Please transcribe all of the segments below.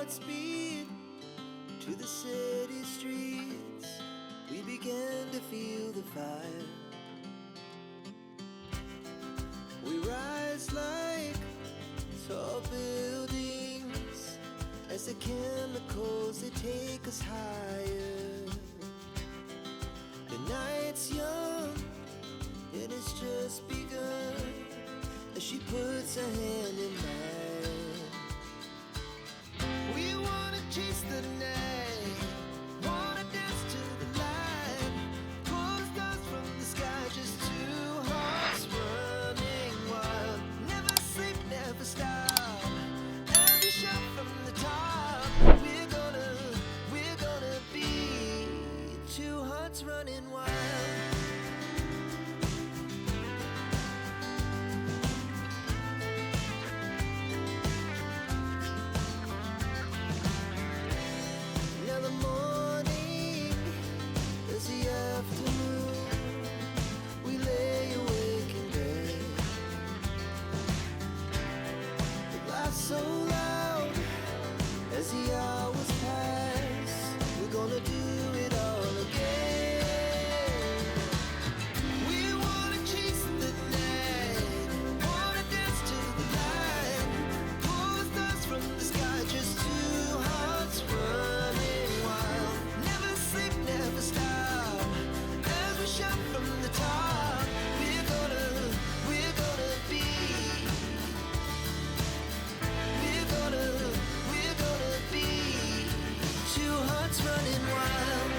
hearts beat to the city streets. We began to feel the fire. We rise like tall buildings as the chemicals, they take us higher. The night's young and it's just begun as she puts her hand in mine. We wanna chase the night, wanna dance to the light, pull the stars from the sky, just two hearts running wild. Never sleep, never stop, every shot from the top. We're gonna be two hearts running wild. Now the morning is the afternoon. We lay awake in bed. The laughs so loud as the hours pass. We're gonna do it all again. We wanna chase the night, wanna dance to the light, pull the stars from the sky, just two hearts running wild. Never sleep, never stop, as we shout from the top. We're gonna be, we're gonna be two hearts running wild.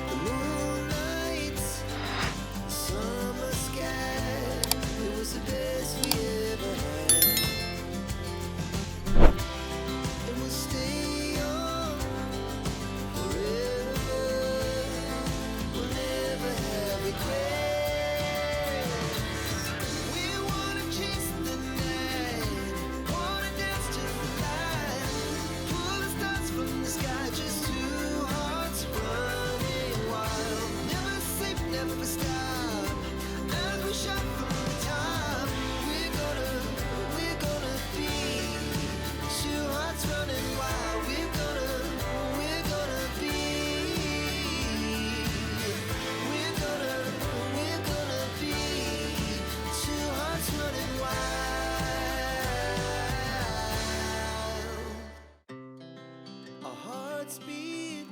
The moonlight, summer sky, it was the best we ever had. And we'll stay young forever. We'll never have regrets. We wanna chase the night, wanna dance to the light, pull the stars from the sky, just two hearts running wild. Never sleep, never stop, as we shout from the top. We're gonna be two hearts running wild. We're gonna be, we're gonna be two hearts running wild. Our hearts beat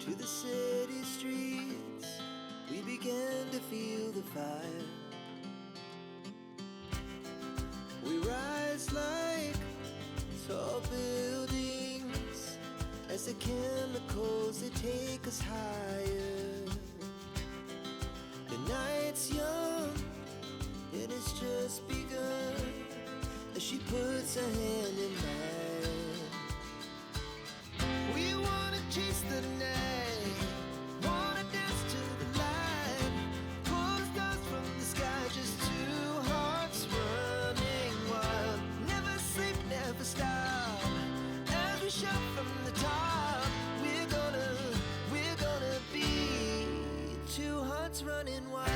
to the city streets. We began to feel the fire. We rise like tall buildings as the chemicals, they take us higher. The night's young and it's just begun as she puts her hand in mine. We wanna chase the night, wanna dance to the light, pull the stars from the sky, just two hearts running wild. Never sleep, never stop, as we shout from the top. We're gonna be two hearts running wild.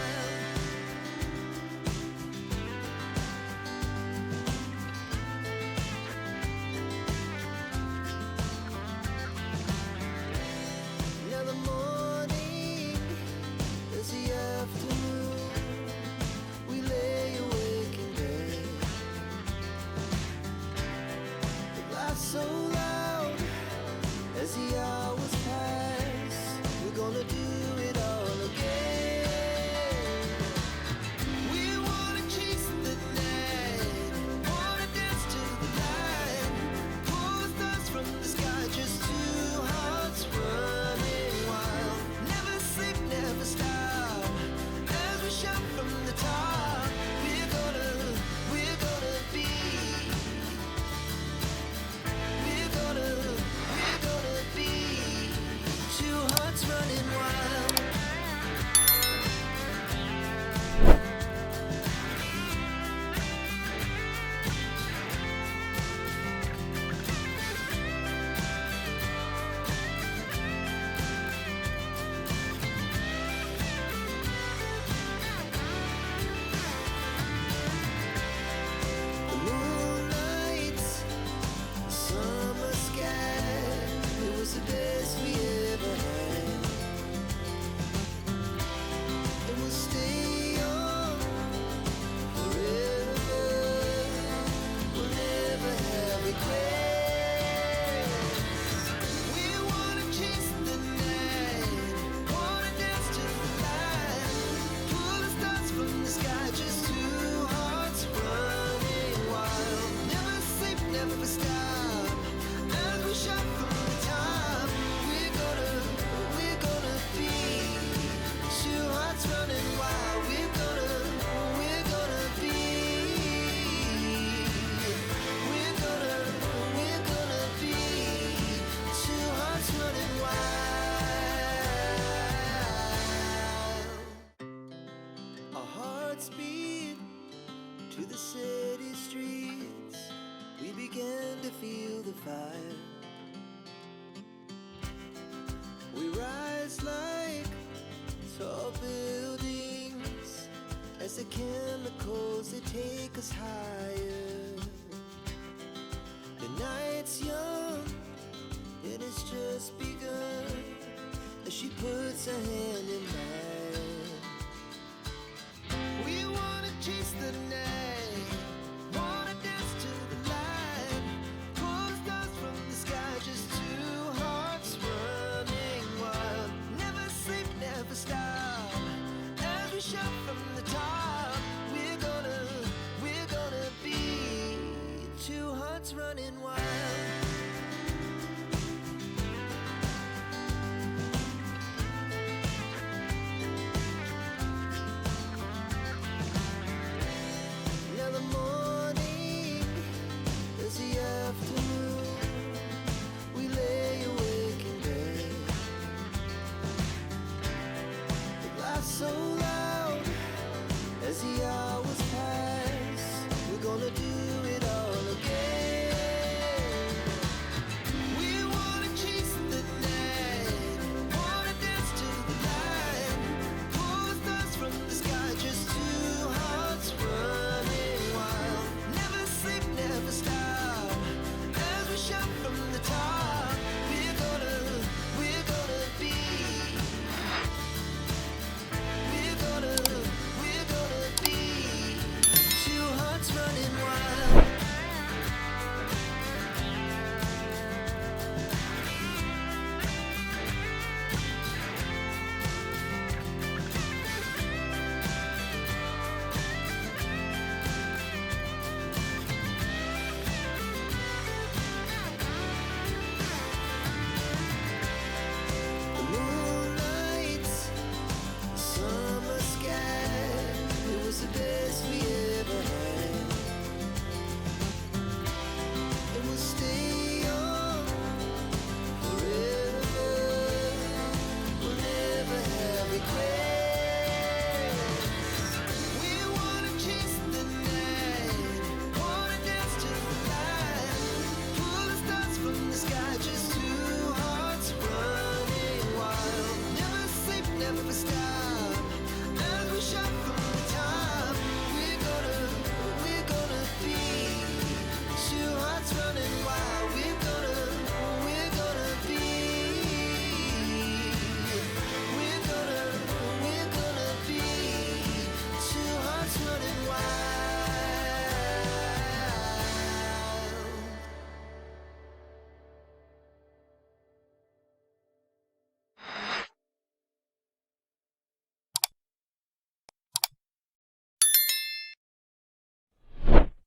to the city streets, we began to feel the fire. We rise like tall buildings as the chemicals, they take us higher. The night's young, it has just begun, as she puts her hand in mine. We wanna chase the night, wanna dance to the light, pull stars from the sky, just two hearts running wild. Never sleep, never stop, as we shout from the top. We're gonna be two hearts running wild.